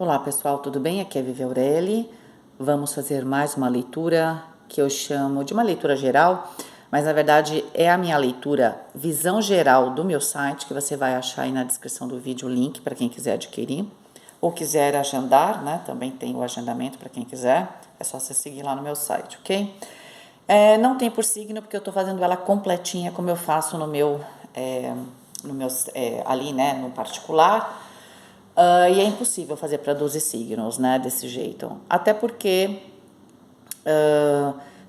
Olá pessoal, tudo bem? Aqui é Vivi Aureli. Vamos fazer mais uma leitura que eu chamo de uma leitura geral, mas na verdade é a minha leitura visão geral do meu site, que você vai achar aí na descrição do vídeo o link para quem quiser adquirir ou quiser agendar, né? Também tem o agendamento para quem quiser, é só você seguir lá no meu site, ok? Não tem por signo porque eu estou fazendo ela completinha como eu faço no meu, ali, né, no particular. E é impossível fazer para 12 signos, né, desse jeito. Até porque,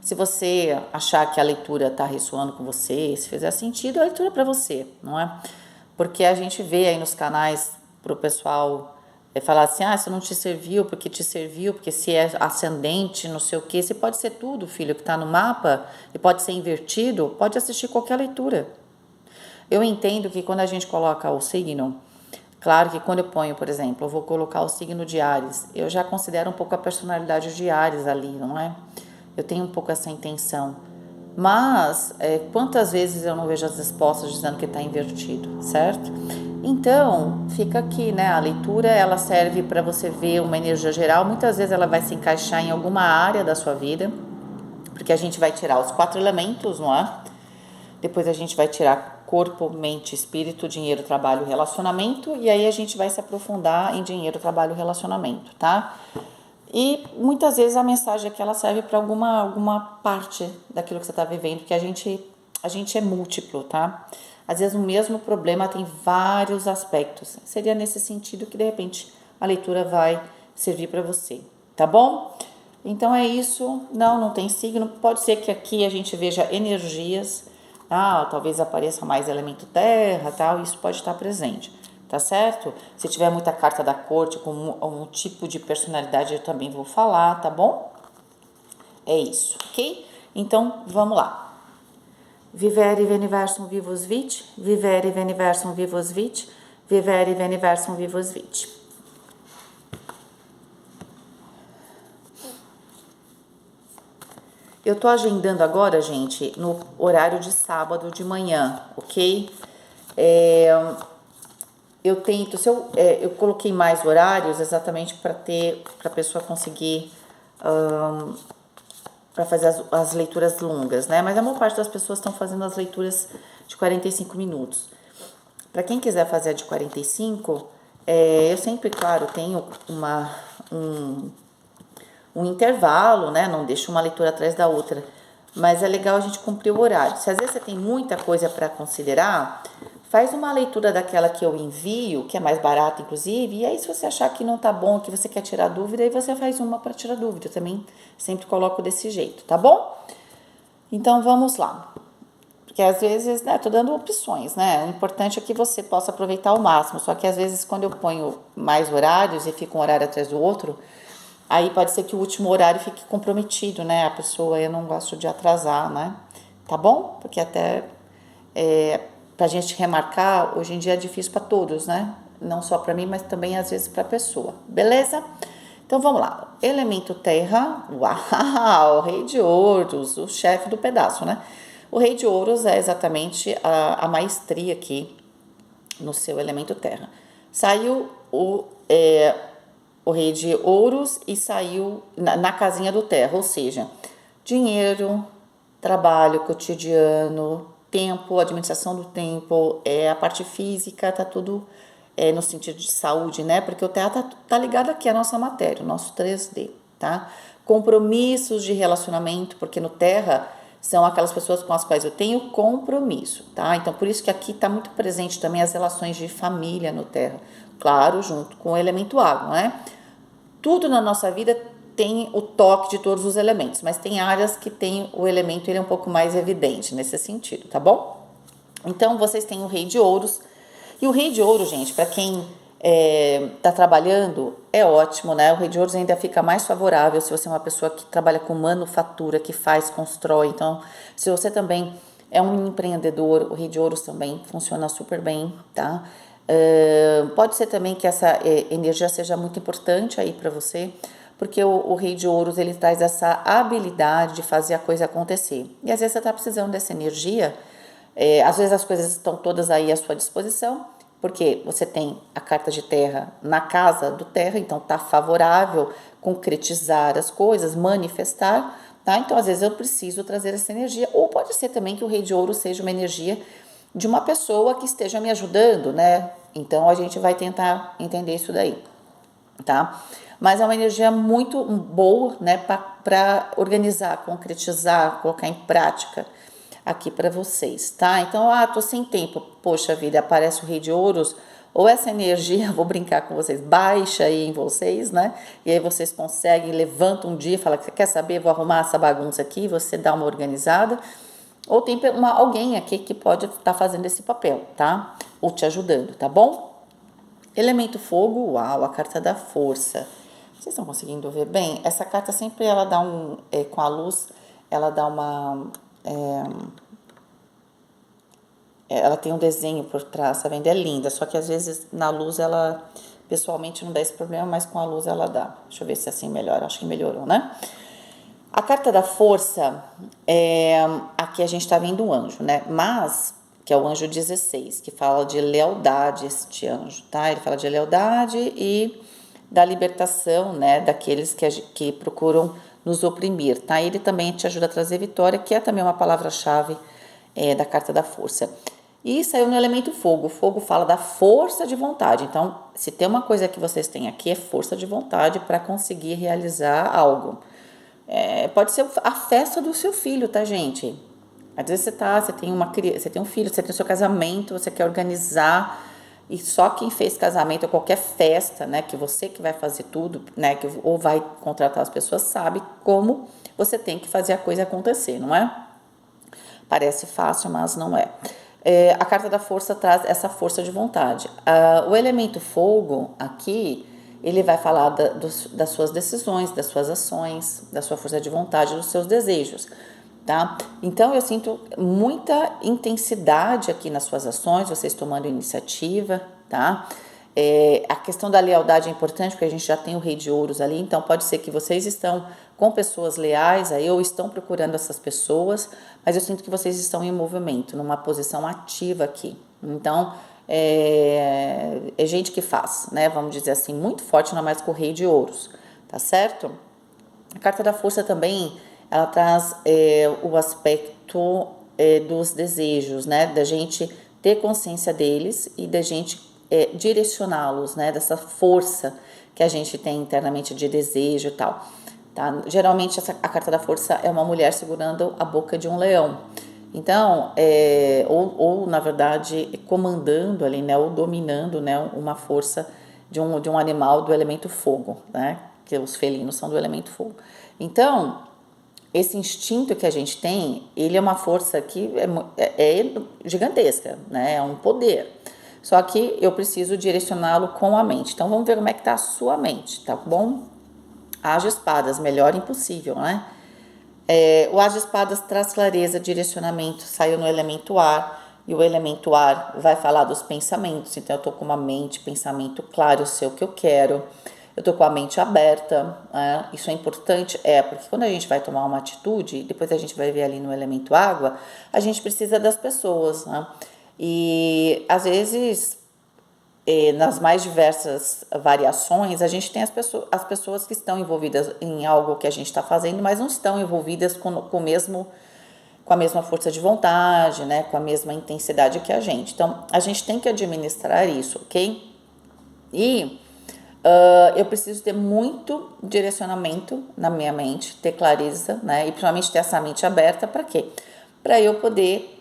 se você achar que a leitura está ressoando com você, se fizer sentido, a leitura é para você, não é? Porque a gente vê aí nos canais pro pessoal falar assim, se não te serviu, porque se é ascendente, não sei o quê. Se pode ser tudo, filho, que está no mapa, e pode ser invertido, pode assistir qualquer leitura. Eu entendo que quando a gente coloca o signo, claro que quando eu ponho, por exemplo, eu vou colocar o signo de Áries, eu já considero um pouco a personalidade de Áries ali, não é? Eu tenho um pouco essa intenção. Mas, quantas vezes eu não vejo as respostas dizendo que está invertido, certo? Então, fica aqui, né? A leitura, ela serve para você ver uma energia geral. Muitas vezes ela vai se encaixar em alguma área da sua vida, porque a gente vai tirar os 4 elementos, não é? Depois a gente vai tirar corpo, mente, espírito, dinheiro, trabalho, relacionamento. E aí a gente vai se aprofundar em dinheiro, trabalho, relacionamento, tá? E muitas vezes a mensagem aqui ela serve para alguma parte daquilo que você está vivendo, porque a gente é múltiplo, tá? Às vezes o mesmo problema tem vários aspectos. Seria nesse sentido que de repente a leitura vai servir para você, tá bom? Então é isso. Não tem signo. Pode ser que aqui a gente veja energias. Talvez apareça mais elemento terra, tal. Isso pode estar presente. Tá certo? Se tiver muita carta da corte com um tipo de personalidade, eu também vou falar, tá bom? É isso, ok? Então, vamos lá. Vivere veniversum vivus vit, vivere veniversum vivus vit, vivere veniversum vivus vit. Eu tô agendando agora, gente, no horário de sábado de manhã, ok? Eu tento, eu coloquei mais horários exatamente para a pessoa conseguir, para fazer as leituras longas, né? Mas a maior parte das pessoas estão fazendo as leituras de 45 minutos. Para quem quiser fazer a de 45, eu sempre, claro, tenho um intervalo, né? Não deixo uma leitura atrás da outra. Mas é legal a gente cumprir o horário. Se às vezes você tem muita coisa para considerar, faz uma leitura daquela que eu envio, que é mais barata, inclusive, e aí se você achar que não tá bom, que você quer tirar dúvida, aí você faz uma para tirar dúvida. Eu também sempre coloco desse jeito, tá bom? Então vamos lá. Porque às vezes, né, tô dando opções, né? O importante é que você possa aproveitar ao máximo. Só que às vezes quando eu ponho mais horários e fica um horário atrás do outro, aí pode ser que o último horário fique comprometido, né? A pessoa, eu não gosto de atrasar, né? Tá bom? Porque até pra gente remarcar, hoje em dia é difícil para todos, né? Não só para mim, mas também às vezes para a pessoa. Beleza? Então vamos lá. Elemento terra, uau, rei de ouros, o chefe do pedaço, né? O rei de ouros é exatamente a maestria aqui no seu elemento terra. Saiu o rei de ouros e saiu na casinha do terra, ou seja, dinheiro, trabalho cotidiano, tempo, administração do tempo, a parte física, tá tudo no sentido de saúde, né? Porque o terra tá ligado aqui à nossa matéria, o nosso 3D, tá? Compromissos de relacionamento, porque no terra são aquelas pessoas com as quais eu tenho compromisso, tá? Então, por isso que aqui tá muito presente também as relações de família no terra, claro, junto com o elemento água, né? Tudo na nossa vida tem o toque de todos os elementos, mas tem áreas que tem o elemento, ele é um pouco mais evidente nesse sentido, tá bom? Então, vocês têm o rei de ouros, e o rei de ouro, gente, para quem tá trabalhando, é ótimo, né? O rei de ouros ainda fica mais favorável se você é uma pessoa que trabalha com manufatura, que faz, constrói. Então, se você também é um empreendedor, o rei de ouros também funciona super bem, tá? Pode ser também que essa energia seja muito importante aí para você, porque o rei de ouros, ele traz essa habilidade de fazer a coisa acontecer. E às vezes você está precisando dessa energia, às vezes as coisas estão todas aí à sua disposição, porque você tem a carta de terra na casa do terra, então tá favorável concretizar as coisas, manifestar, tá? Então, às vezes eu preciso trazer essa energia, ou pode ser também que o rei de ouro seja uma energia de uma pessoa que esteja me ajudando, né? Então, a gente vai tentar entender isso daí, tá? Mas é uma energia muito boa, né, para organizar, concretizar, colocar em prática aqui para vocês, tá? Então, tô sem tempo, poxa vida, aparece o rei de ouros, ou essa energia, vou brincar com vocês, baixa aí em vocês, né? E aí vocês conseguem, levantam um dia e falam, quer saber, vou arrumar essa bagunça aqui, você dá uma organizada, ou tem alguém aqui que pode estar fazendo esse papel, tá? Ou te ajudando, tá bom? Elemento fogo, uau, a carta da força. Vocês estão conseguindo ver bem? Essa carta sempre ela dá com a luz, ela dá uma... ela tem um desenho por trás, tá vendo? É linda, só que às vezes na luz ela, pessoalmente não dá esse problema, mas com a luz ela dá. Deixa eu ver se assim melhora, acho que melhorou, né? A carta da força, aqui a gente tá vendo um anjo, né? Mas, que é o anjo 16, que fala de lealdade, este anjo, tá? Ele fala de lealdade e da libertação, né? Daqueles que procuram nos oprimir, tá? Ele também te ajuda a trazer vitória, que é também uma palavra-chave da carta da força. E saiu no elemento fogo. O fogo fala da força de vontade. Então, se tem uma coisa que vocês têm aqui, é força de vontade para conseguir realizar algo. Pode ser a festa do seu filho, tá, gente? Às vezes você tem um filho, você tem o seu casamento, você quer organizar, e só quem fez casamento ou qualquer festa, né, que você que vai fazer tudo, né, ou vai contratar as pessoas, sabe como você tem que fazer a coisa acontecer, não é? Parece fácil, mas não é. A carta da força traz essa força de vontade. O elemento fogo aqui, ele vai falar das suas decisões, das suas ações, da sua força de vontade, dos seus desejos, tá? Então, eu sinto muita intensidade aqui nas suas ações, vocês tomando iniciativa, tá? A questão da lealdade é importante, porque a gente já tem o rei de ouros ali, então pode ser que vocês estão com pessoas leais aí, ou estão procurando essas pessoas, mas eu sinto que vocês estão em movimento, numa posição ativa aqui. Então, é gente que faz, né? Vamos dizer assim, muito forte, não é mais com o rei de ouros, tá certo? A carta da força também, ela traz o aspecto dos desejos, né? Da gente ter consciência deles e da gente direcioná-los, né? Dessa força que a gente tem internamente de desejo e tal, tá? Geralmente a carta da força é uma mulher segurando a boca de um leão. Então, ou na verdade, comandando ali, né? Ou dominando, né? Uma força de um animal do elemento fogo, né? Que os felinos são do elemento fogo. Então, esse instinto que a gente tem, ele é uma força que é gigantesca, né? É um poder. Só que eu preciso direcioná-lo com a mente. Então, vamos ver como é que tá a sua mente, tá bom? As de espadas, melhor impossível, né? O as de espadas traz clareza, direcionamento, saiu no elemento ar, e o elemento ar vai falar dos pensamentos. Então, eu tô com uma mente, pensamento claro, eu sei o que eu quero. Eu tô com a mente aberta, né? Isso é importante, porque quando a gente vai tomar uma atitude, depois a gente vai ver ali no elemento água, a gente precisa das pessoas, né? E às vezes, nas mais diversas variações, a gente tem as pessoas que estão envolvidas em algo que a gente está fazendo, mas não estão envolvidas com a mesma força de vontade, né? Com a mesma intensidade que a gente. Então, a gente tem que administrar isso, ok? E eu preciso ter muito direcionamento na minha mente, ter clareza, né? E principalmente ter essa mente aberta, para quê? Para eu poder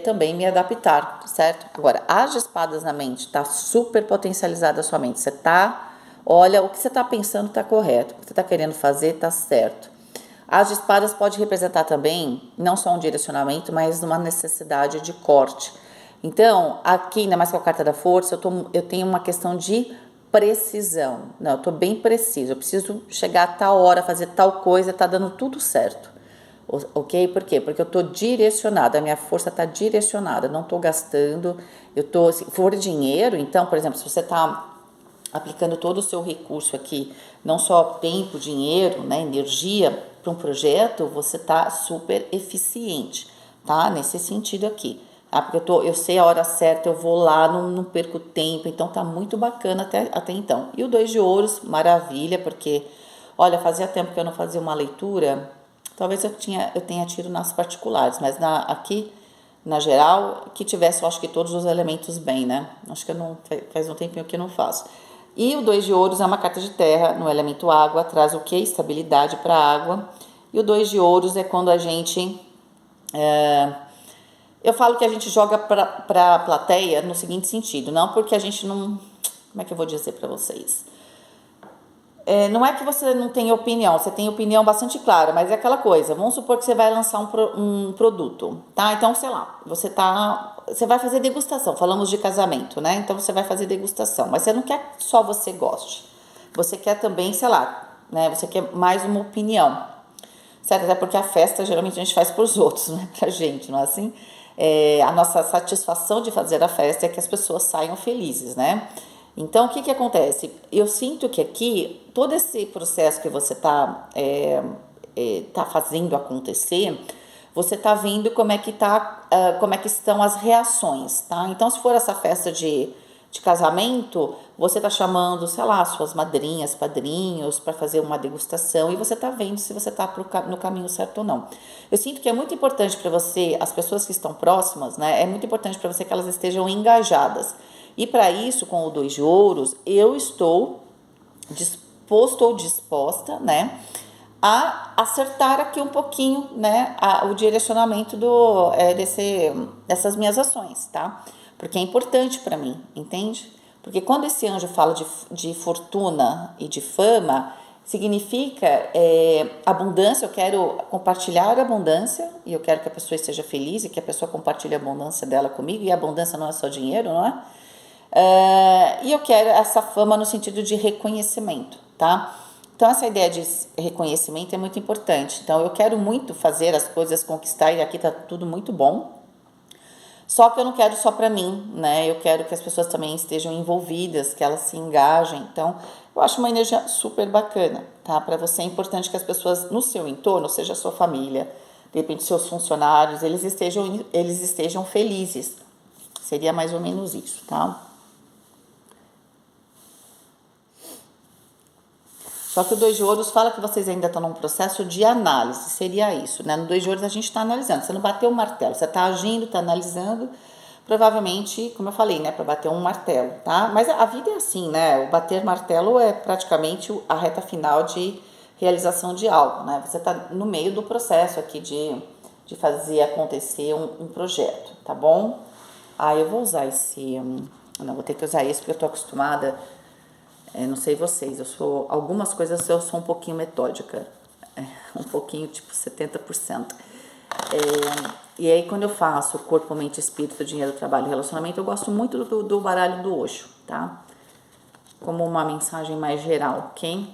também me adaptar, certo? Agora, as de espadas na mente, tá super potencializada a sua mente. Você tá, olha, o que você tá pensando tá correto, o que você tá querendo fazer tá certo. As de espadas pode representar também, não só um direcionamento, mas uma necessidade de corte. Então, aqui, ainda mais com a carta da força, eu tenho uma questão de precisão. Não, eu tô bem preciso, eu preciso chegar a tal hora, fazer tal coisa, tá dando tudo certo. Ok? Por quê? Porque eu tô direcionada, a minha força tá direcionada, não tô gastando, se for dinheiro, então, por exemplo, se você tá aplicando todo o seu recurso aqui, não só tempo, dinheiro, né, energia para um projeto, você tá super eficiente, tá? Nesse sentido aqui. tá? Porque eu sei a hora certa, eu vou lá, não perco tempo, então tá muito bacana até então. E o 2 de ouros, maravilha, porque, olha, fazia tempo que eu não fazia uma leitura, talvez eu tenha tido nas particulares, mas aqui, na geral, que tivesse, eu acho que todos os elementos bem, né? Acho que eu não, faz um tempinho que eu não faço. E o 2 de ouros é uma carta de terra, no elemento água, traz o quê? Estabilidade para a água. E o 2 de ouros é quando a gente... eu falo que a gente joga para a plateia no seguinte sentido, não porque a gente não... Como é que eu vou dizer para vocês? Não é que você não tem opinião, você tem opinião bastante clara, mas é aquela coisa, vamos supor que você vai lançar um produto, tá? Então, sei lá, você vai fazer degustação, falamos de casamento, né? Então, você vai fazer degustação, mas você não quer que só você goste, você quer também, sei lá, né? Você quer mais uma opinião, certo? Até porque a festa, geralmente, a gente faz para os outros, não é pra gente, não é assim? A nossa satisfação de fazer a festa é que as pessoas saiam felizes, né? Então, o que acontece? Eu sinto que aqui, todo esse processo que você tá fazendo acontecer, você tá vendo como é que estão as reações, tá? Então, se for essa festa de casamento, você tá chamando, sei lá, suas madrinhas, padrinhos para fazer uma degustação e você tá vendo se você tá no caminho certo ou não. Eu sinto que é muito importante para você, as pessoas que estão próximas, né? É muito importante para você que elas estejam engajadas. E para isso, com o 2 de ouros, eu estou disposto ou disposta, né, a acertar aqui um pouquinho, né, o direcionamento dessas minhas ações, tá? Porque é importante para mim, entende? Porque quando esse anjo fala de fortuna e de fama, significa abundância, eu quero compartilhar a abundância e eu quero que a pessoa esteja feliz e que a pessoa compartilhe a abundância dela comigo, e a abundância não é só dinheiro, não é? E eu quero essa fama no sentido de reconhecimento, tá? Então, essa ideia de reconhecimento é muito importante. Então, eu quero muito fazer as coisas, conquistar, e aqui tá tudo muito bom. Só que eu não quero só para mim, né? Eu quero que as pessoas também estejam envolvidas, que elas se engajem. Então, eu acho uma energia super bacana, tá? Para você é importante que as pessoas no seu entorno, seja a sua família, de repente seus funcionários, eles estejam felizes. Seria mais ou menos isso, tá? Só que o 2 de ouros fala que vocês ainda estão num processo de análise, seria isso, né? No 2 de ouros a gente está analisando, você não bateu o martelo, você está agindo, está analisando, provavelmente, como eu falei, né, para bater um martelo, tá? Mas a vida é assim, né? O bater martelo é praticamente a reta final de realização de algo, né? Você está no meio do processo aqui de fazer acontecer um projeto, tá bom? Eu vou usar não, vou ter que usar esse porque eu tô acostumada. Não sei vocês, algumas coisas eu sou um pouquinho metódica, um pouquinho, tipo 70%. E aí quando eu faço corpo, mente, espírito, dinheiro, trabalho, relacionamento, eu gosto muito do baralho do Osho, tá? Como uma mensagem mais geral, ok?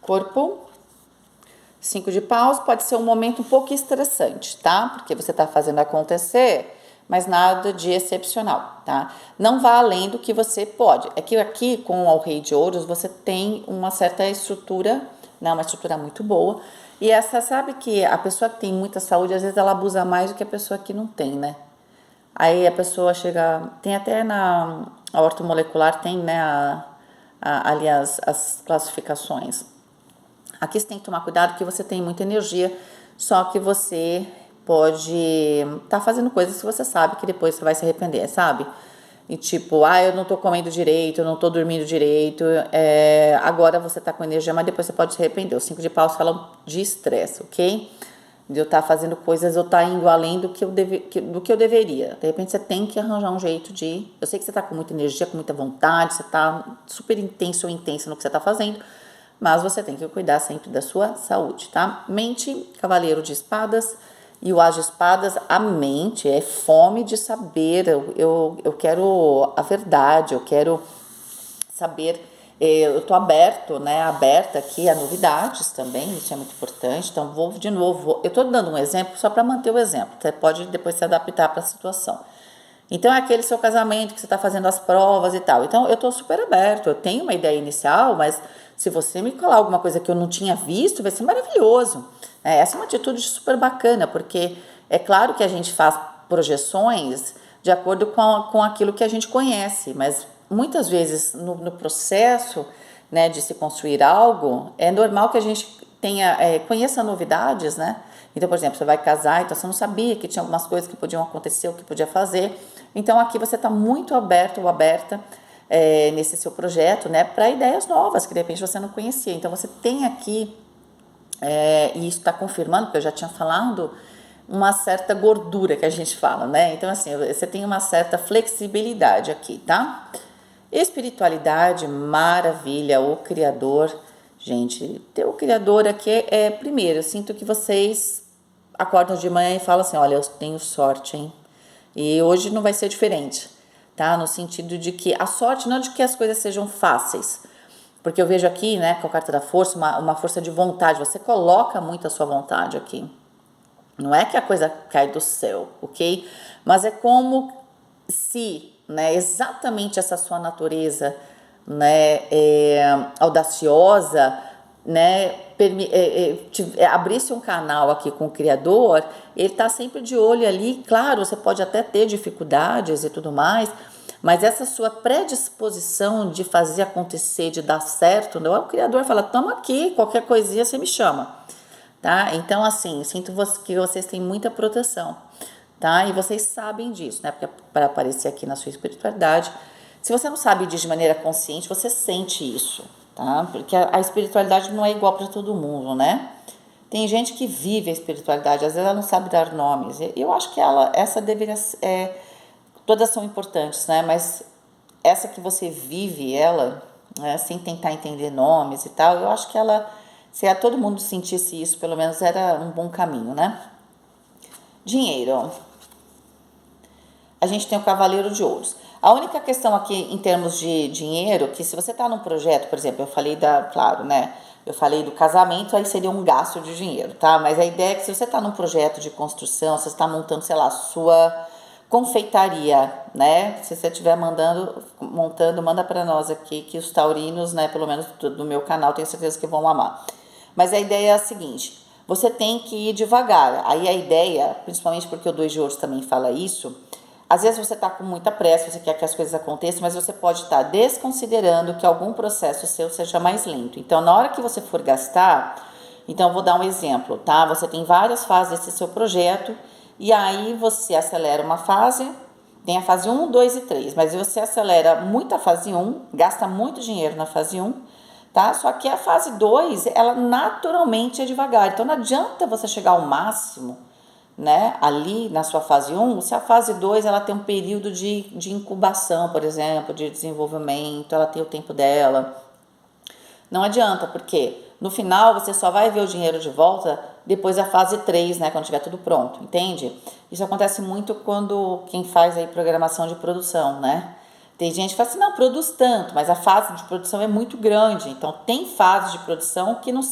Corpo, 5 de paus, pode ser um momento um pouco estressante, tá? Porque você tá fazendo acontecer, mas nada de excepcional, tá? Não vá além do que você pode. É que aqui, com o rei de ouros, você tem uma certa estrutura, né? Uma estrutura muito boa. E sabe que a pessoa que tem muita saúde, às vezes ela abusa mais do que a pessoa que não tem, né? Aí a pessoa chega, tem até a ortomolecular, tem, né, ali as classificações. Aqui você tem que tomar cuidado que você tem muita energia, só que você pode estar fazendo coisas que você sabe que depois você vai se arrepender, sabe? E tipo, eu não tô comendo direito, eu não tô dormindo direito, agora você tá com energia, mas depois você pode se arrepender. Os 5 de paus falam de estresse, ok? De eu estar fazendo coisas, eu estar indo além do que eu deveria. De repente você tem que arranjar um jeito de... Eu sei que você tá com muita energia, com muita vontade, você tá super intenso ou intensa no que você tá fazendo, mas você tem que cuidar sempre da sua saúde, tá? Mente, cavaleiro de espadas e o as de espadas, a mente é fome de saber, eu quero a verdade, eu quero saber, eu tô aberta aqui a novidades também, isso é muito importante, então vou de novo, eu tô dando um exemplo só para manter o exemplo, você pode depois se adaptar para a situação. Então é aquele seu casamento que você está fazendo as provas e tal. Então eu estou super aberto, eu tenho uma ideia inicial, mas se você me colar alguma coisa que eu não tinha visto, vai ser maravilhoso. Essa é uma atitude super bacana, porque é claro que a gente faz projeções de acordo com aquilo que a gente conhece, mas muitas vezes no processo, né, de se construir algo, é normal que a gente conheça novidades, né? Então, por exemplo, você vai casar, então você não sabia que tinha algumas coisas que podiam acontecer, o que podia fazer. Então, aqui você está muito aberto ou aberta nesse seu projeto, né, para ideias novas que de repente você não conhecia. Então, você tem aqui, e isso está confirmando, porque eu já tinha falado, uma certa gordura que a gente fala, né? Então, assim, você tem uma certa flexibilidade aqui, tá? Espiritualidade, maravilha, o Criador. Gente, ter o Criador aqui primeiro, eu sinto que vocês acordam de manhã e falam assim, olha, eu tenho sorte, hein? E hoje não vai ser diferente, tá? No sentido de que a sorte não é de que as coisas sejam fáceis, porque eu vejo aqui, né, com a carta da força, uma força de vontade, você coloca muito a sua vontade aqui. Não é que a coisa cai do céu, ok? Mas é como se, né, exatamente essa sua natureza, né, audaciosa, né, abrisse um canal aqui com o Criador, ele está sempre de olho ali. Claro, você pode até ter dificuldades e tudo mais, mas essa sua predisposição de fazer acontecer, de dar certo, né, o Criador fala, toma aqui, qualquer coisinha você me chama. Tá? Então, assim, sinto que vocês têm muita proteção, tá? E vocês sabem disso, né? Porque para aparecer aqui na sua espiritualidade, se você não sabe disso de maneira consciente, você sente isso, tá? Porque a espiritualidade não é igual para todo mundo, né? Tem gente que vive a espiritualidade, às vezes ela não sabe dar nomes. Eu acho que essa deveria ser, todas são importantes, né? Mas essa que você vive, ela, né, sem tentar entender nomes e tal, eu acho que ela, se todo mundo sentisse isso, pelo menos era um bom caminho, né? Dinheiro. A gente tem o Cavaleiro de Ouros. A única questão aqui em termos de dinheiro, que se você está num projeto, por exemplo, eu falei claro, né? Eu falei do casamento, aí seria um gasto de dinheiro, tá? Mas a ideia é que se você está num projeto de construção, se você está montando, sei lá, sua confeitaria, né? Se você estiver montando, manda para nós aqui, que os taurinos, né, pelo menos do meu canal, tenho certeza que vão amar. Mas a ideia é a seguinte, você tem que ir devagar. Aí a ideia, principalmente porque o 2 de ouros também fala isso, às vezes você está com muita pressa, você quer que as coisas aconteçam, mas você pode estar desconsiderando que algum processo seu seja mais lento. Então, na hora que você for gastar, então eu vou dar um exemplo, tá? Você tem várias fases desse seu projeto, e aí você acelera uma fase, tem a fase 1, 2 e 3, mas você acelera muito a fase 1, gasta muito dinheiro na fase 1, tá? Só que a fase 2, ela naturalmente é devagar, então não adianta você chegar ao máximo, né, ali na sua fase 1, se a fase 2 ela tem um período de incubação, por exemplo, de desenvolvimento, ela tem o tempo dela. Não adianta, porque no final você só vai ver o dinheiro de volta depois da fase 3, né, quando tiver tudo pronto, entende? Isso acontece muito quando quem faz aí programação de produção, né? Tem gente que fala assim, não, produz tanto, mas a fase de produção é muito grande, então tem fases de produção que não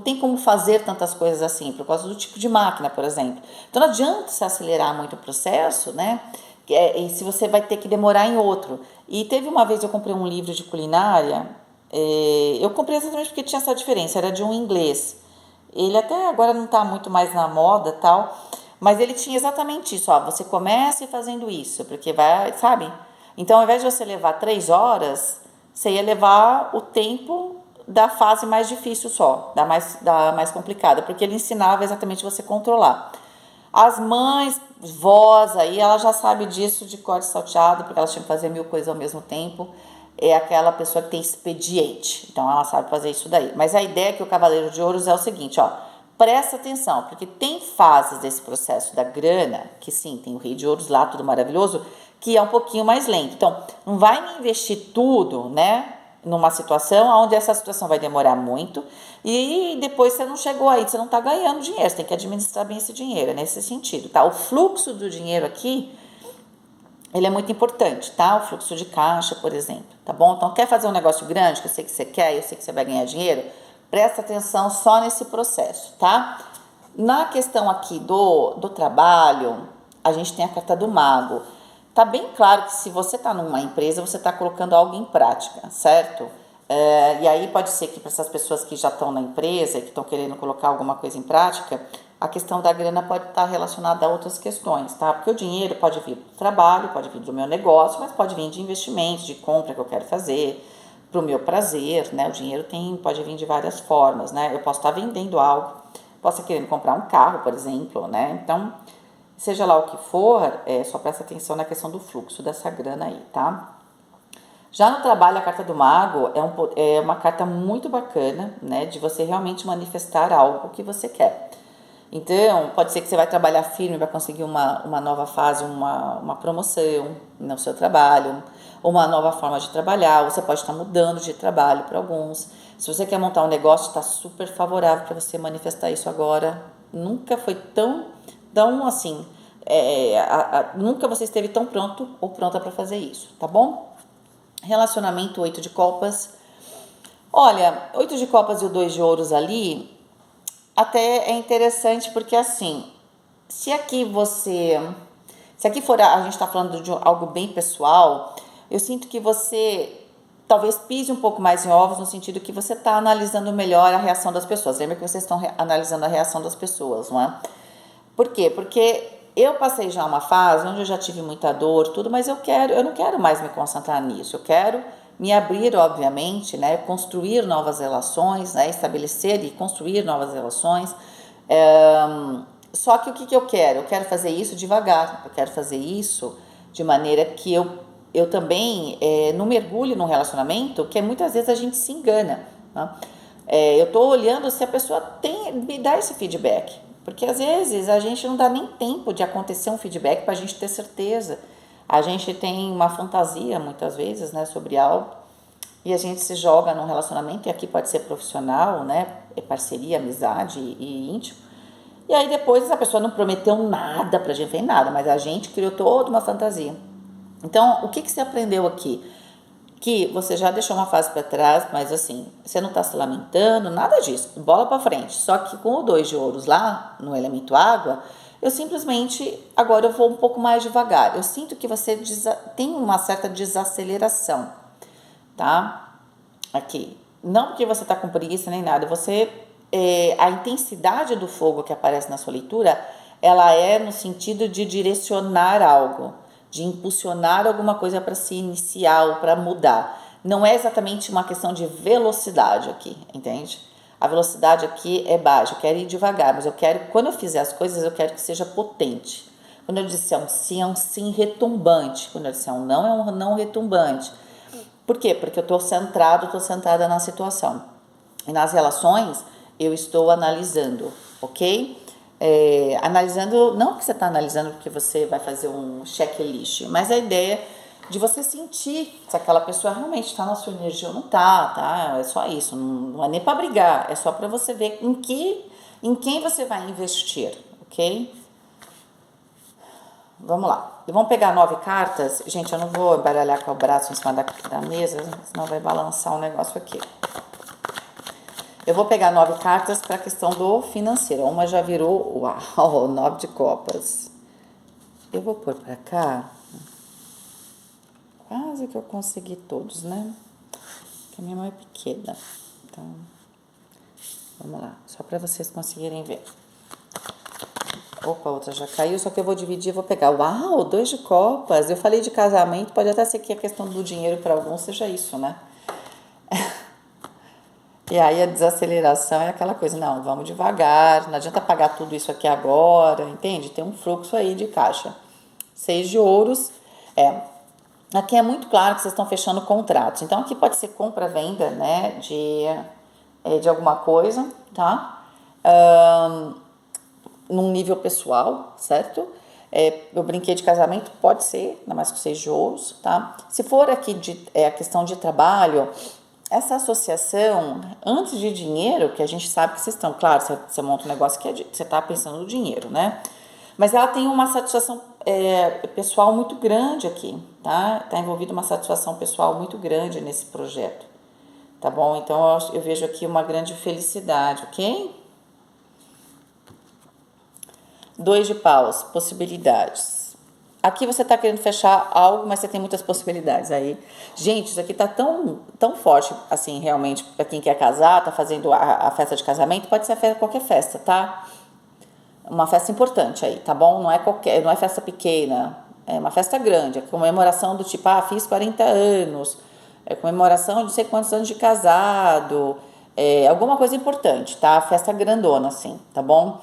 tem como fazer tantas coisas assim, por causa do tipo de máquina, por exemplo. Então não adianta se acelerar muito o processo, né? E se você vai ter que demorar em outro. E teve uma vez eu comprei um livro de culinária, eu comprei exatamente porque tinha essa diferença, era de um inglês. Ele até agora não está muito mais na moda e tal, mas ele tinha exatamente isso, ó, você comece fazendo isso, porque vai, sabe? Então ao invés de você levar 3 horas, você ia levar o tempo da fase mais difícil só, da mais complicada, porque ele ensinava exatamente você controlar. As mães, vós aí, ela já sabe disso de cor salteado, porque elas tinham que fazer 1000 coisas ao mesmo tempo. É aquela pessoa que tem expediente, então ela sabe fazer isso daí. Mas a ideia que o Cavaleiro de Ouros é o seguinte, ó, presta atenção, porque tem fases desse processo da grana, que sim, tem o Rei de Ouros lá, tudo maravilhoso, que é um pouquinho mais lento. Então, não vai me investir tudo, né, numa situação onde essa situação vai demorar muito e depois você não chegou aí, você não está ganhando dinheiro, você tem que administrar bem esse dinheiro, é nesse sentido, tá? O fluxo do dinheiro aqui, ele é muito importante, tá? O fluxo de caixa, por exemplo, tá bom? Então, quer fazer um negócio grande, que eu sei que você quer, eu sei que você vai ganhar dinheiro, presta atenção só nesse processo, tá? Na questão aqui do trabalho, a gente tem a carta do mago. Tá bem claro que se você tá numa empresa, você tá colocando algo em prática, certo? E aí pode ser que para essas pessoas que já estão na empresa e que estão querendo colocar alguma coisa em prática, a questão da grana pode estar relacionada a outras questões, tá? Porque o dinheiro pode vir do trabalho, pode vir do meu negócio, mas pode vir de investimentos, de compra que eu quero fazer, para o meu prazer, né? O dinheiro pode vir de várias formas, né? Eu posso estar vendendo algo, posso estar querendo comprar um carro, por exemplo, né? Então, seja lá o que for, só presta atenção na questão do fluxo dessa grana aí, tá? Já no trabalho, a carta do mago é uma carta muito bacana, né? De você realmente manifestar algo que você quer. Então, pode ser que você vai trabalhar firme para conseguir uma nova fase, uma promoção no seu trabalho, uma nova forma de trabalhar, ou você pode estar mudando de trabalho para alguns. Se você quer montar um negócio, está super favorável para você manifestar isso agora. Nunca foi tão assim, nunca você esteve tão pronto ou pronta para fazer isso, tá bom? Relacionamento, 8 de copas. Olha, 8 de copas e o 2 de ouros ali, até é interessante porque assim, se aqui for, a gente está falando de algo bem pessoal, eu sinto que você talvez pise um pouco mais em ovos no sentido que você está analisando melhor a reação das pessoas. Lembra que vocês estão analisando a reação das pessoas, não é? Por quê? Porque eu passei já uma fase onde eu já tive muita dor, tudo, mas eu não quero mais me concentrar nisso. Eu quero me abrir, obviamente, né? Construir novas relações, né? Estabelecer e construir novas relações. Só que o que eu quero? Eu quero fazer isso devagar. Eu quero fazer isso de maneira que eu também não mergulhe num relacionamento que muitas vezes a gente se engana. Tá? Eu estou olhando se a pessoa me dá esse feedback. Porque às vezes a gente não dá nem tempo de acontecer um feedback para a gente ter certeza. A gente tem uma fantasia muitas vezes, né, sobre algo e a gente se joga num relacionamento, e aqui pode ser profissional, né, parceria, amizade e íntimo. E aí depois a pessoa não prometeu nada pra gente, fez nada, mas a gente criou toda uma fantasia. Então, o que você aprendeu aqui? Que você já deixou uma fase para trás, mas assim, você não está se lamentando, nada disso, bola para frente. Só que com o 2 de ouros lá, no elemento água, eu simplesmente, agora eu vou um pouco mais devagar. Eu sinto que você tem uma certa desaceleração, tá? Aqui. Não porque você está com preguiça nem nada, a intensidade do fogo que aparece na sua leitura, ela é no sentido de direcionar algo, de impulsionar alguma coisa para se iniciar ou para mudar. Não é exatamente uma questão de velocidade aqui, entende? A velocidade aqui é baixa, eu quero ir devagar, mas quando eu fizer as coisas, eu quero que seja potente. Quando eu disser um sim, é um sim retumbante. Quando eu disser um não, é um não retumbante. Por quê? Porque eu estou centrada na situação. E nas relações, eu estou analisando, ok? Analisando, não que você está analisando porque você vai fazer um checklist, mas a ideia de você sentir se aquela pessoa realmente está na sua energia ou não tá? É só isso, não é nem para brigar, é só para você ver em quem você vai investir, ok? Vamos lá. Vamos pegar 9 cartas. Gente, eu não vou embaralhar com o braço em cima da mesa, senão vai balançar o negócio aqui. Eu vou pegar 9 cartas para a questão do financeiro. Uma já virou, uau, 9 de copas. Eu vou pôr para cá. Quase que eu consegui todos, né? Porque a minha mão é pequena. Então, vamos lá. Só para vocês conseguirem ver. Opa, a outra já caiu, só que eu vou dividir, vou pegar. Uau, 2 de copas. Eu falei de casamento, pode até ser que a questão do dinheiro para alguns seja isso, né? E aí a desaceleração é aquela coisa, não, vamos devagar, não adianta pagar tudo isso aqui agora, entende? Tem um fluxo aí de caixa. 6 de ouros, aqui é muito claro que vocês estão fechando contratos. Então aqui pode ser compra-venda, né, de alguma coisa, tá? Num nível pessoal, certo? Eu brinquei de casamento, pode ser, ainda mais com 6 de ouros, tá? Se for aqui a questão de trabalho, essa associação, antes de dinheiro, que a gente sabe que vocês estão, claro, você monta um negócio que você está pensando no dinheiro, né? Mas ela tem uma satisfação pessoal muito grande aqui, tá? Está envolvida uma satisfação pessoal muito grande nesse projeto, tá bom? Então, eu vejo aqui uma grande felicidade, ok? 2 de paus, possibilidades. Aqui você tá querendo fechar algo, mas você tem muitas possibilidades aí. Gente, isso aqui tá tão forte, assim, realmente, pra quem quer casar, tá fazendo a festa de casamento, pode ser qualquer festa, tá? Uma festa importante aí, tá bom? Não é festa pequena, é uma festa grande, é comemoração do tipo, fiz 40 anos, é comemoração de não sei quantos anos de casado, alguma coisa importante, tá? Festa grandona, assim, tá bom?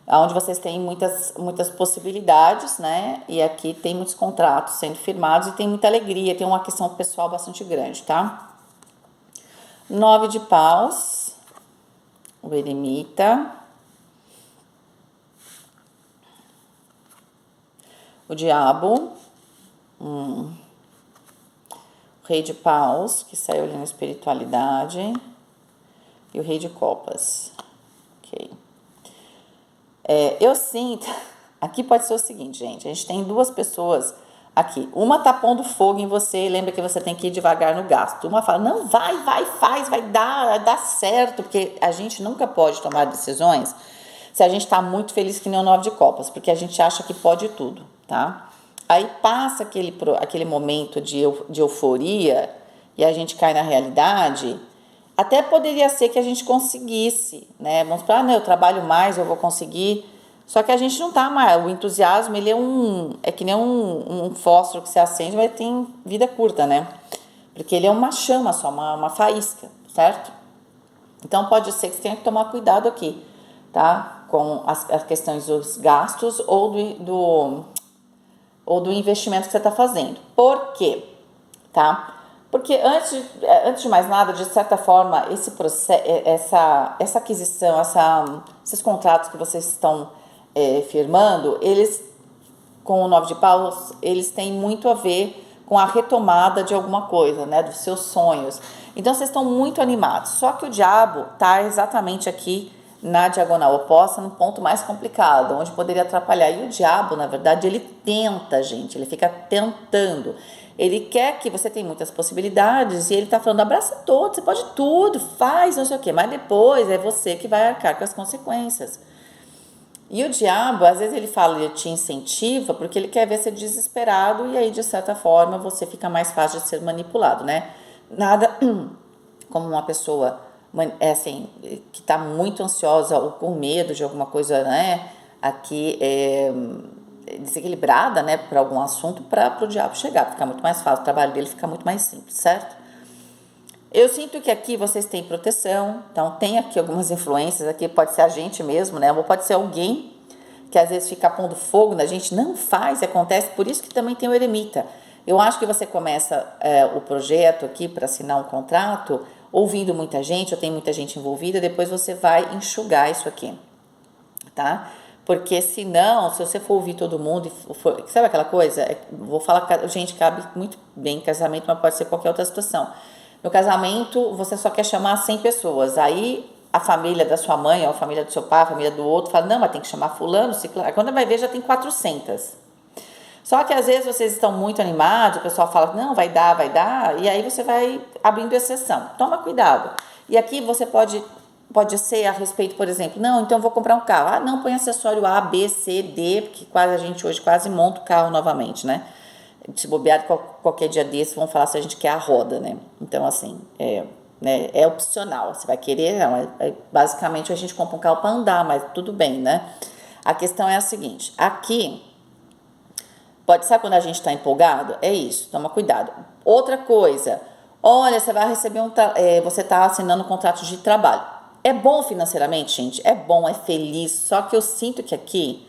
Onde vocês têm muitas possibilidades, né? E aqui tem muitos contratos sendo firmados e tem muita alegria, tem uma questão pessoal bastante grande, tá? 9 de paus, o eremita, o diabo, o rei de paus, que saiu ali na espiritualidade, e o rei de copas. Ok. Eu sinto, aqui pode ser o seguinte, gente, a gente tem 2 pessoas aqui, uma tá pondo fogo em você, lembra que você tem que ir devagar no gasto, uma fala, não, faz, vai dar certo, porque a gente nunca pode tomar decisões se a gente tá muito feliz que nem o 9 de copas, porque a gente acha que pode tudo, tá? Aí passa aquele momento de euforia e a gente cai na realidade. Até poderia ser que a gente conseguisse, né? Vamos falar, não, eu trabalho mais, eu vou conseguir. Só que a gente não tá mais. O entusiasmo, ele é que nem um fósforo que se acende, mas tem vida curta, né? Porque ele é uma chama só, uma faísca, certo? Então pode ser que você tenha que tomar cuidado aqui, tá? Com as questões dos gastos ou do investimento que você está fazendo. Por quê? Tá? Porque antes de mais nada, de certa forma, esse processo, essa aquisição, esses contratos que vocês estão firmando, eles, com o 9 de paus, eles têm muito a ver com a retomada de alguma coisa, né? Dos seus sonhos. Então, vocês estão muito animados. Só que o diabo está exatamente aqui na diagonal oposta, no ponto mais complicado, onde poderia atrapalhar. E o diabo, na verdade, ele tenta, gente, ele fica tentando. Ele quer que você tenha muitas possibilidades e ele tá falando, abraça todo, você pode tudo, faz, não sei o quê, mas depois é você que vai arcar com as consequências. E o diabo, às vezes ele fala, ele te incentiva porque ele quer ver você desesperado e aí, de certa forma, você fica mais fácil de ser manipulado, né? Nada como uma pessoa assim, que está muito ansiosa ou com medo de alguma coisa, né, aqui desequilibrada, né, para algum assunto, para o diabo chegar, fica muito mais fácil, o trabalho dele fica muito mais simples, certo? Eu sinto que aqui vocês têm proteção, então tem aqui algumas influências, aqui pode ser a gente mesmo, né, ou pode ser alguém que às vezes fica pondo fogo na gente, não faz, acontece, por isso que também tem o eremita. Eu acho que você começa o projeto aqui para assinar um contrato, ouvindo muita gente, ou tem muita gente envolvida, depois você vai enxugar isso aqui, tá? Porque senão, se você for ouvir todo mundo, sabe aquela coisa? Vou falar, gente, cabe muito bem em casamento, mas pode ser qualquer outra situação. No casamento, você só quer chamar 100 pessoas, aí a família da sua mãe, ou a família do seu pai, a família do outro, fala, não, mas tem que chamar fulano, ciclano. Quando vai ver, já tem 400. Só que às vezes vocês estão muito animados, o pessoal fala, não, vai dar, e aí você vai abrindo exceção. Toma cuidado. E aqui você pode ser a respeito, por exemplo, não, então eu vou comprar um carro. Não, põe acessório A, B, C, D, porque a gente hoje quase monta o carro novamente, né? Se bobear qualquer dia desse, vão falar se a gente quer a roda, né? Então, assim, né, é opcional. Você vai querer, não, basicamente a gente compra um carro para andar, mas tudo bem, né? A questão é a seguinte, aqui, sabe quando a gente está empolgado? É isso, toma cuidado. Outra coisa, olha, você vai receber você está assinando um contrato de trabalho. É bom financeiramente, gente? É bom, é feliz, só que eu sinto que aqui,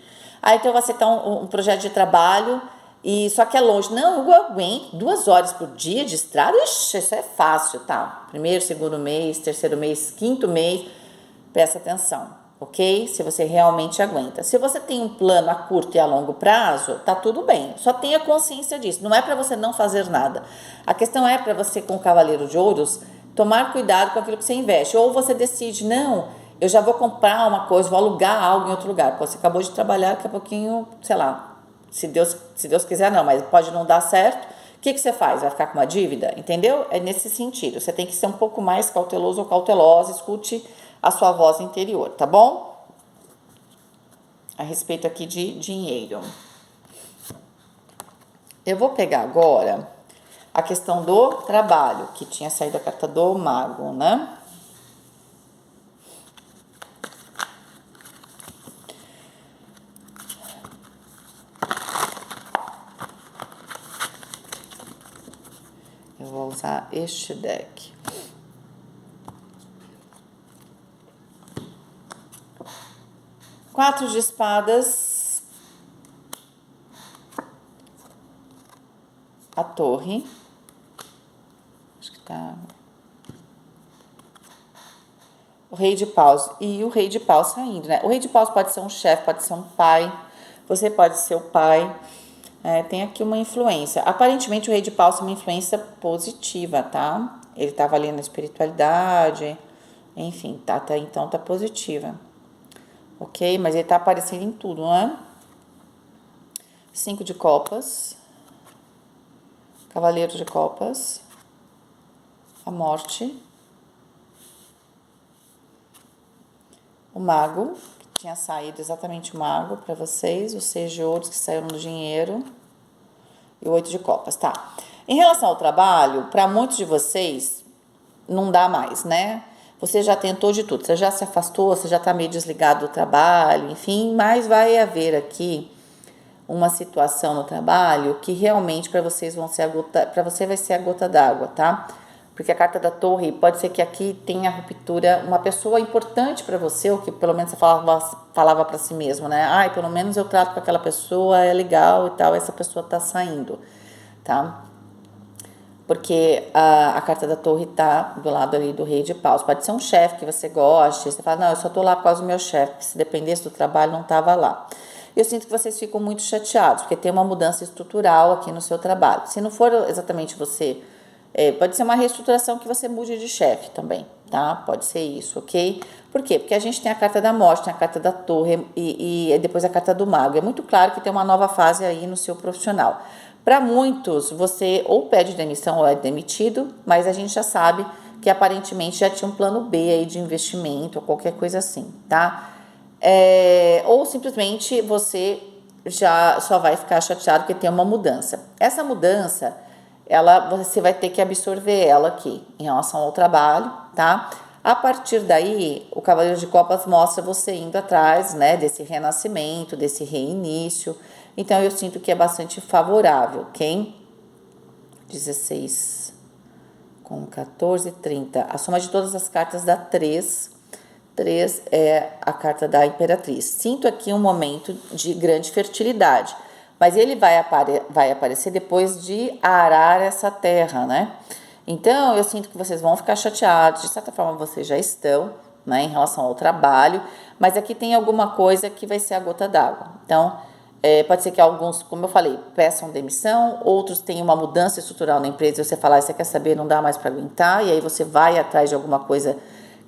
então você tá um projeto de trabalho, e só que é longe. Não, eu aguento 2 horas por dia de estrada, ixi, isso é fácil, tá? Primeiro, segundo mês, terceiro mês, quinto mês, presta atenção, ok? Se você realmente aguenta. Se você tem um plano a curto e a longo prazo, tá tudo bem. Só tenha consciência disso. Não é para você não fazer nada. A questão é para você, com o Cavaleiro de Ouros, tomar cuidado com aquilo que você investe. Ou você decide, não, eu já vou comprar uma coisa, vou alugar algo em outro lugar. Você acabou de trabalhar, daqui a pouquinho, sei lá, se Deus quiser não, mas pode não dar certo. O que você faz? Vai ficar com uma dívida? Entendeu? É nesse sentido. Você tem que ser um pouco mais cauteloso ou cautelosa, escute a sua voz interior, tá bom? a respeito aqui de dinheiro. Eu vou pegar agora a questão do trabalho, que tinha saído a carta do mago, né? Eu vou usar este deck. Quatro de espadas. A torre. Acho que tá. O rei de paus. E o rei de paus saindo, né? O rei de paus pode ser um chefe, pode ser um pai. Você pode ser o pai. Tem aqui uma influência. Aparentemente, o rei de paus tem uma influência positiva, tá? Ele tava ali na espiritualidade. Enfim, então tá positiva. Ok? Mas ele tá aparecendo em tudo, não é? 5 de copas. Cavaleiro de copas. A morte. O mago, que tinha saído exatamente o mago para vocês. Os 6 de ouros que saíram do dinheiro. E o 8 de copas, tá? Em relação ao trabalho, para muitos de vocês, não dá mais, né? Você já tentou de tudo, você já se afastou, você já tá meio desligado do trabalho, enfim, mas vai haver aqui uma situação no trabalho que realmente para vocês para você vai ser a gota d'água, tá? Porque a carta da torre pode ser que aqui tenha ruptura, uma pessoa importante para você, ou que pelo menos você falava para si mesmo, né? Ai, pelo menos eu trato com aquela pessoa, é legal e tal, essa pessoa tá saindo, tá? Porque a carta da torre tá do lado ali do rei de paus. Pode ser um chefe que você goste, você fala, não, eu só tô lá por causa do meu chefe, porque se dependesse do trabalho não tava lá. Eu sinto que vocês ficam muito chateados, porque tem uma mudança estrutural aqui no seu trabalho. Se não for exatamente você, pode ser uma reestruturação que você mude de chefe também, tá? Pode ser isso, ok? Por quê? Porque a gente tem a carta da morte, tem a carta da torre e depois a carta do mago. É muito claro que tem uma nova fase aí no seu profissional. Para muitos, você ou pede demissão ou é demitido, mas a gente já sabe que aparentemente já tinha um plano B aí de investimento ou qualquer coisa assim, tá? Ou simplesmente você já só vai ficar chateado porque tem uma mudança. Essa mudança, você vai ter que absorver ela aqui em relação ao trabalho, tá? A partir daí, o Cavaleiro de Copas mostra você indo atrás, né, desse renascimento, desse reinício. Então, eu sinto que é bastante favorável, ok? 16 com 14, 30. A soma de todas as cartas dá 3. 3 é a carta da Imperatriz. Sinto aqui um momento de grande fertilidade, mas ele vai aparecer depois de arar essa terra, né? Então, eu sinto que vocês vão ficar chateados, de certa forma vocês já estão, né, em relação ao trabalho, mas aqui tem alguma coisa que vai ser a gota d'água. Então, pode ser que alguns, como eu falei, peçam demissão, outros tenham uma mudança estrutural na empresa e você falar, você quer saber, não dá mais para aguentar, e aí você vai atrás de alguma coisa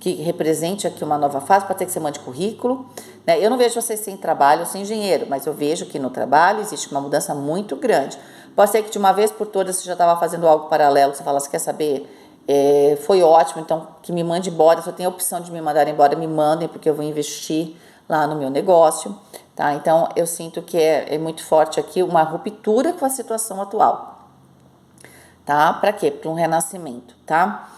que represente aqui uma nova fase, pode ser que você mande currículo, né? Eu não vejo vocês sem trabalho, sem dinheiro, mas eu vejo que no trabalho existe uma mudança muito grande. Pode ser que de uma vez por todas você já estava fazendo algo paralelo, você fala, você quer saber, foi ótimo, então que me mande embora, se eu tenho a opção de me mandar embora, me mandem, porque eu vou investir lá no meu negócio, tá? Então, eu sinto que é muito forte aqui uma ruptura com a situação atual, tá? Para quê? Para um renascimento, tá?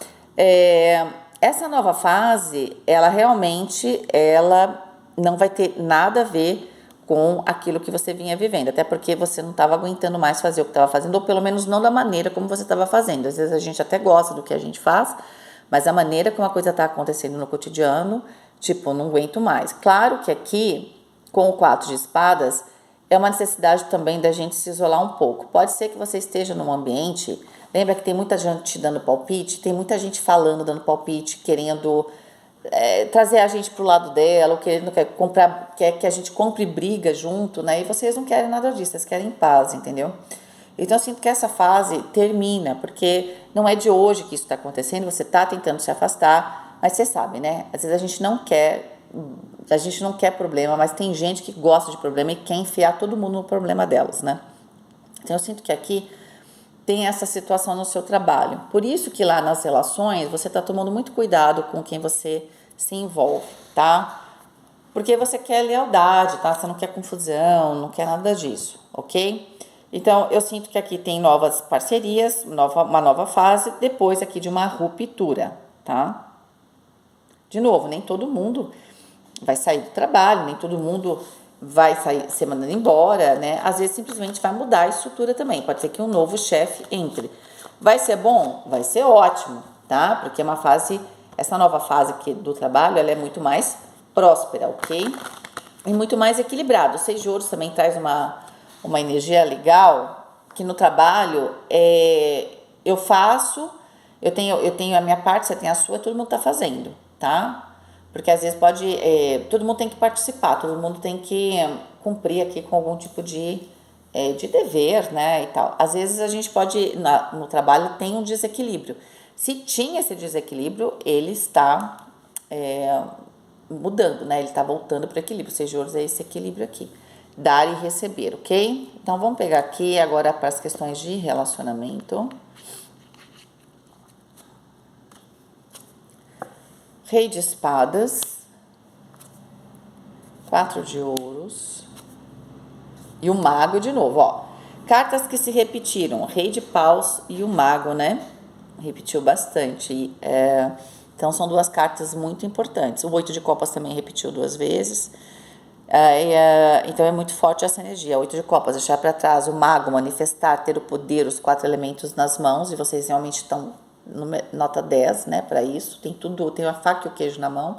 Essa nova fase, ela realmente, ela não vai ter nada a ver com aquilo que você vinha vivendo, até porque você não estava aguentando mais fazer o que estava fazendo, ou pelo menos não da maneira como você estava fazendo. Às vezes a gente até gosta do que a gente faz, mas a maneira como a coisa está acontecendo no cotidiano, tipo, não aguento mais. Claro que aqui, com o 4 de espadas, é uma necessidade também da gente se isolar um pouco. Pode ser que você esteja num ambiente, lembra que tem muita gente dando palpite, tem muita gente falando, dando palpite, querendo trazer a gente pro lado dela, ou querendo quer que a gente compre briga junto, né? E vocês não querem nada disso, vocês querem paz, entendeu? Então, eu sinto que essa fase termina, porque não é de hoje que isso está acontecendo, você está tentando se afastar, mas você sabe, né? Às vezes a gente não quer problema, mas tem gente que gosta de problema e quer enfiar todo mundo no problema delas, né? Então, eu sinto que aqui tem essa situação no seu trabalho. Por isso que lá nas relações, você está tomando muito cuidado com quem você se envolve, tá? Porque você quer lealdade, tá? Você não quer confusão, não quer nada disso, ok? Então, eu sinto que aqui tem novas parcerias, uma nova fase, depois aqui de uma ruptura, tá? De novo, nem todo mundo vai sair do trabalho, nem todo mundo vai sair, ser mandado embora, né? Às vezes simplesmente vai mudar a estrutura também. Pode ser que um novo chefe entre. Vai ser bom? Vai ser ótimo, tá? Porque é uma fase, essa nova fase aqui do trabalho, ela é muito mais próspera, ok? E muito mais equilibrado. O 6 de ouros também traz uma energia legal, que no trabalho eu faço, eu tenho a minha parte, você tem a sua, todo mundo tá fazendo, tá? Porque às vezes todo mundo tem que participar, todo mundo tem que cumprir aqui com algum tipo de dever, né, e tal. Às vezes a gente pode, no trabalho tem um desequilíbrio. Se tinha esse desequilíbrio, ele está mudando, né, ele está voltando para o equilíbrio. 6 de ouros é esse equilíbrio aqui, dar e receber, ok? Então vamos pegar aqui agora para as questões de relacionamento. Rei de espadas, 4 de ouros e o mago de novo, ó. Cartas que se repetiram, rei de paus e o mago, né? Repetiu bastante. Então são duas cartas muito importantes. O 8 de copas também repetiu 2 vezes. Então é muito forte essa energia. 8 de copas, deixar para trás o mago, manifestar, ter o poder, os 4 elementos nas mãos, e vocês realmente estão nota 10, né, para isso. Tem tudo, tem a faca e o queijo na mão.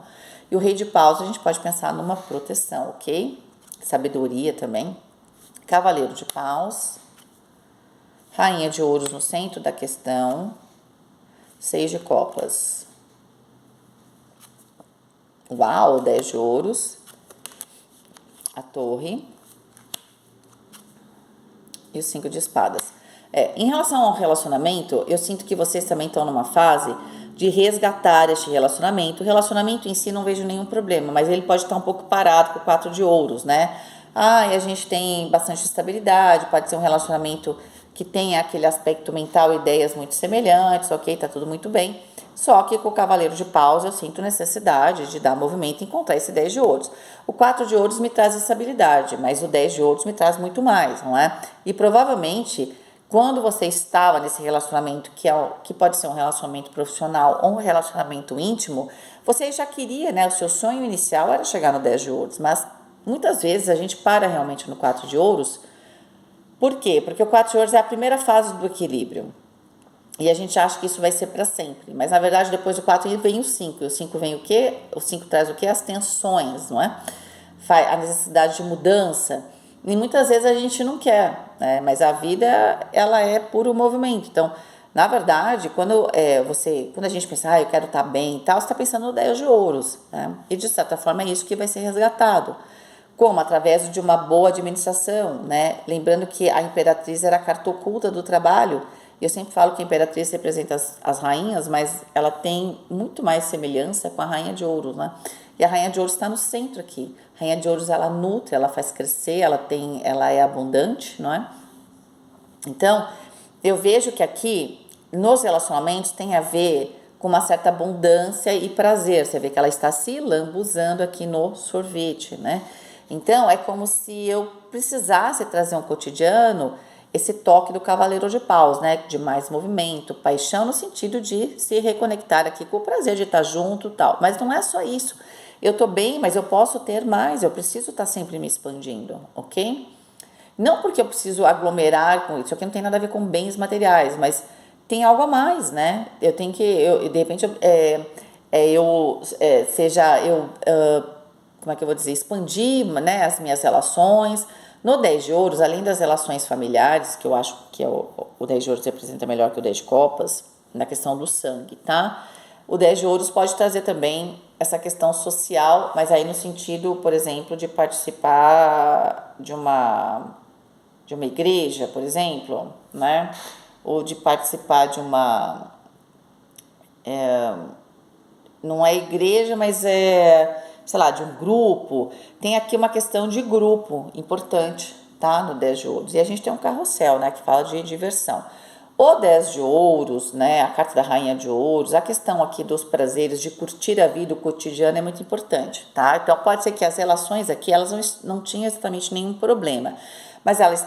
E o rei de paus, a gente pode pensar numa proteção, ok? Sabedoria também. Cavaleiro de paus. Rainha de ouros no centro da questão. 6 de copas. Uau, 10 de ouros. A torre. E o 5 de espadas. Em relação ao relacionamento, eu sinto que vocês também estão numa fase de resgatar este relacionamento. O relacionamento em si não vejo nenhum problema, mas ele pode estar um pouco parado com o 4 de ouros, né? E a gente tem bastante estabilidade, pode ser um relacionamento que tenha aquele aspecto mental, ideias muito semelhantes, ok? Tá tudo muito bem. Só que com o cavaleiro de paus eu sinto necessidade de dar movimento e encontrar esse 10 de ouros. O 4 de ouros me traz estabilidade, mas o 10 de ouros me traz muito mais, não é? E provavelmente, quando você estava nesse relacionamento, que pode ser um relacionamento profissional ou um relacionamento íntimo, você já queria, né? O seu sonho inicial era chegar no 10 de ouros, mas muitas vezes a gente para realmente no 4 de ouros. Por quê? Porque o 4 de ouros é a primeira fase do equilíbrio. E a gente acha que isso vai ser para sempre. Mas, na verdade, depois do 4 vem o 5. E o 5 vem o quê? O 5 traz o quê? As tensões, não é? A necessidade de mudança. E muitas vezes a gente não quer, né? Mas a vida, ela é puro movimento. Então, na verdade, quando a gente pensa, eu quero estar bem e tal, você está pensando no 10 de ouros, né? E, de certa forma, é isso que vai ser resgatado. Como? Através de uma boa administração, né? Lembrando que a imperatriz era a carta oculta do trabalho. Eu sempre falo que a imperatriz representa as rainhas, mas ela tem muito mais semelhança com a rainha de ouros, né? E a rainha de ouros está no centro aqui. A rainha de ouros, ela nutre, ela faz crescer, ela é abundante, não é? Então, eu vejo que aqui, nos relacionamentos, tem a ver com uma certa abundância e prazer. Você vê que ela está se lambuzando aqui no sorvete, né? Então, é como se eu precisasse trazer um cotidiano, esse toque do cavaleiro de paus, né? De mais movimento, paixão, no sentido de se reconectar aqui com o prazer de estar junto e tal. Mas não é só isso. Eu tô bem, mas eu posso ter mais, eu preciso estar sempre me expandindo, ok? Não porque eu preciso aglomerar com isso aqui, não tem nada a ver com bens materiais, mas tem algo a mais, né? Eu tenho que, de repente, como é que eu vou dizer, expandir, né, as minhas relações. No 10 de ouros, além das relações familiares, que eu acho que o 10 de ouros representa melhor que o 10 de copas, na questão do sangue, tá? O 10 de ouros pode trazer também essa questão social, mas aí no sentido, por exemplo, de participar de uma igreja, por exemplo, né? Ou de participar de não é igreja, mas sei lá, de um grupo. Tem aqui uma questão de grupo importante, tá? No 10 de ouros. E a gente tem um carrossel, né, que fala de diversão. O 10 de ouros, né, a carta da rainha de ouros, a questão aqui dos prazeres, de curtir a vida, o cotidiano é muito importante, tá? Então pode ser que as relações aqui, elas não tinham exatamente nenhum problema, mas elas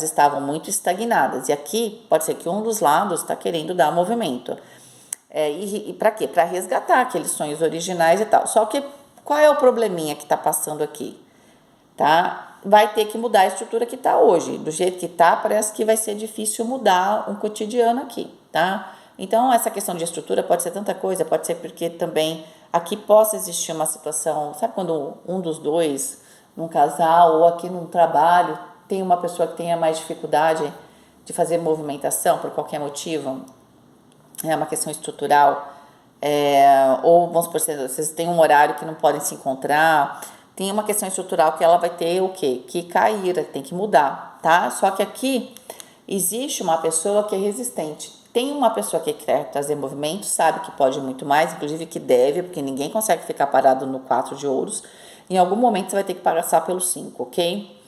estavam muito estagnadas. E aqui pode ser que um dos lados está querendo dar movimento. E para quê? Para resgatar aqueles sonhos originais e tal. Só que qual é o probleminha que está passando aqui? Tá? Vai ter que mudar a estrutura que está hoje. Do jeito que está, parece que vai ser difícil mudar um cotidiano aqui, tá? Então, essa questão de estrutura pode ser tanta coisa, pode ser porque também aqui possa existir uma situação, sabe quando um dos dois, num casal ou aqui num trabalho, tem uma pessoa que tenha mais dificuldade de fazer movimentação por qualquer motivo, é uma questão estrutural, ou vamos supor, vocês têm um horário que não podem se encontrar, tem uma questão estrutural que ela vai ter o quê? Que cair, tem que mudar, tá? Só que aqui existe uma pessoa que é resistente. Tem uma pessoa que quer trazer movimento, sabe que pode muito mais, inclusive que deve, porque ninguém consegue ficar parado no 4 de ouros. Em algum momento você vai ter que passar pelo 5, ok?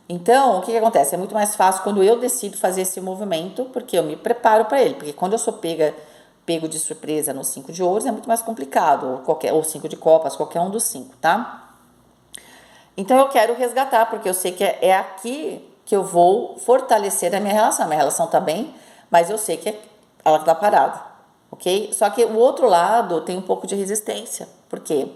Então, o que acontece? É muito mais fácil quando eu decido fazer esse movimento, porque eu me preparo para ele. Porque quando eu sou pego de surpresa no 5 de ouros, é muito mais complicado, ou 5 de copas, qualquer um dos 5, tá? Então eu quero resgatar, porque eu sei que é aqui que eu vou fortalecer a minha relação. Minha relação tá bem, mas eu sei que ela tá parada, ok? Só que o outro lado tem um pouco de resistência. Por quê?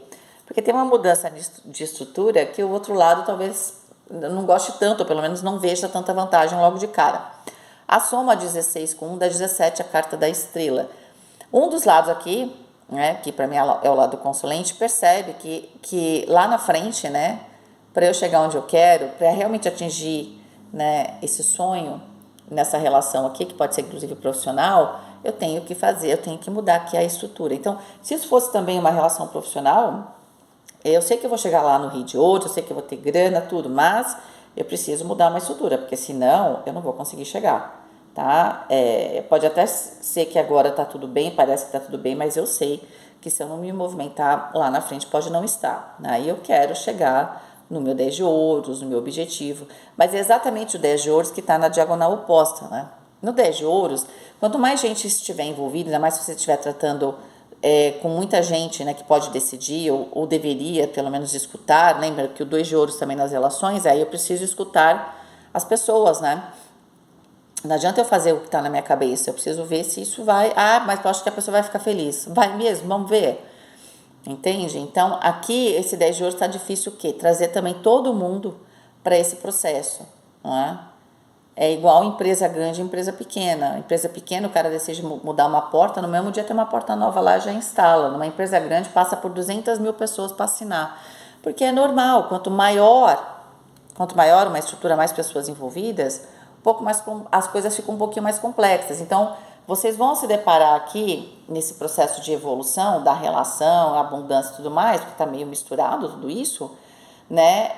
Porque tem uma mudança de estrutura que o outro lado talvez não goste tanto, ou pelo menos não veja tanta vantagem logo de cara. A soma 16 com 1 dá 17, a carta da estrela. Um dos lados aqui, né, que para mim é o lado consulente, percebe que lá na frente, né, para eu chegar onde eu quero, para realmente atingir, né, esse sonho nessa relação aqui, que pode ser inclusive profissional, eu tenho que fazer, eu tenho que mudar aqui a estrutura. Então, se isso fosse também uma relação profissional, eu sei que eu vou chegar lá no Rio de Ouro, eu sei que eu vou ter grana, tudo, mas eu preciso mudar uma estrutura, porque senão eu não vou conseguir chegar, tá? Pode até ser que agora tá tudo bem, parece que tá tudo bem, mas eu sei que se eu não me movimentar lá na frente pode não estar, né? E eu quero chegar no meu 10 de ouros, no meu objetivo, mas é exatamente o 10 de ouros que está na diagonal oposta, né? No 10 de ouros, quanto mais gente estiver envolvida, ainda mais se você estiver tratando com muita gente, né, que pode decidir, ou deveria pelo menos escutar, lembra que o 2 de ouros também nas relações, aí eu preciso escutar as pessoas, né? Não adianta eu fazer o que está na minha cabeça, eu preciso ver se isso vai, mas eu acho que a pessoa vai ficar feliz, vai mesmo, vamos ver. Entende? Então, aqui, esse 10 de ouros está difícil o quê? Trazer também todo mundo para esse processo, não é? É igual empresa grande e empresa pequena. Empresa pequena, o cara decide mudar uma porta, no mesmo dia tem uma porta nova lá, já instala. Numa empresa grande, passa por 200 mil pessoas para assinar. Porque é normal, quanto maior uma estrutura, mais pessoas envolvidas, um pouco mais, as coisas ficam um pouquinho mais complexas. Então, vocês vão se deparar aqui, nesse processo de evolução, da relação, abundância e tudo mais, porque está meio misturado tudo isso, né?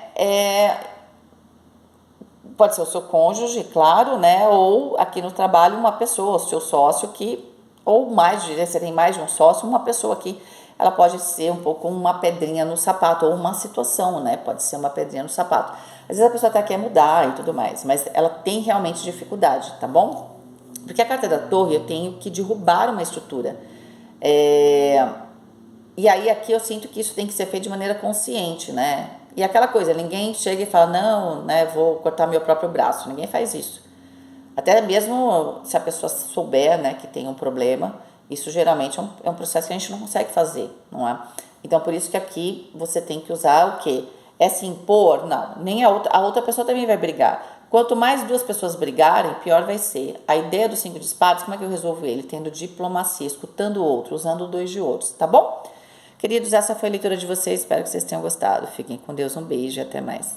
Pode ser o seu cônjuge, claro, né? Ou aqui no trabalho uma pessoa, o seu sócio ou mais, você tem mais de um sócio, uma pessoa que ela pode ser um pouco uma pedrinha no sapato, ou uma situação, né? Pode ser uma pedrinha no sapato. Às vezes a pessoa até quer mudar e tudo mais, mas ela tem realmente dificuldade, tá bom? Porque a carta da torre, eu tenho que derrubar uma estrutura. E aí aqui eu sinto que isso tem que ser feito de maneira consciente, né? E aquela coisa, ninguém chega e fala, não, né, vou cortar meu próprio braço. Ninguém faz isso. Até mesmo se a pessoa souber, né, que tem um problema, isso geralmente é um processo que a gente não consegue fazer, não é? Então, por isso que aqui você tem que usar o quê? É se impor? Não, nem a outra pessoa também vai brigar. Quanto mais duas pessoas brigarem, pior vai ser. A ideia do 5 de espadas, como é que eu resolvo ele? Tendo diplomacia, escutando o outro, usando o 2 de ouros, tá bom? Queridos, essa foi a leitura de vocês, espero que vocês tenham gostado. Fiquem com Deus, um beijo e até mais.